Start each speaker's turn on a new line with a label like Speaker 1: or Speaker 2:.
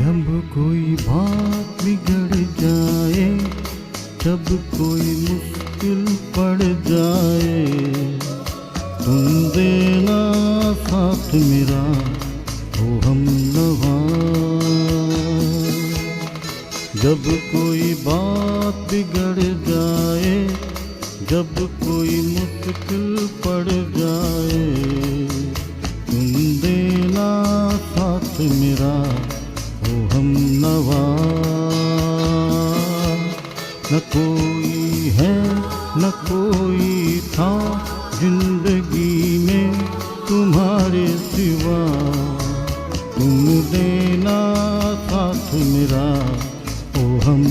Speaker 1: जब कोई बात बिगड़ जाए, जब कोई मुश्किल पड़ जाए, तुम देना साथ मेरा हो हमनवा। जब कोई बात बिगड़ जाए, जब कोई मुश्किल पड़ जाए, तुम देना साथ मेरा हो हमनवा। न कोई है न कोई था जिंदगी में तुम्हारे सिवा, तुम देना साथ मेरा हो हम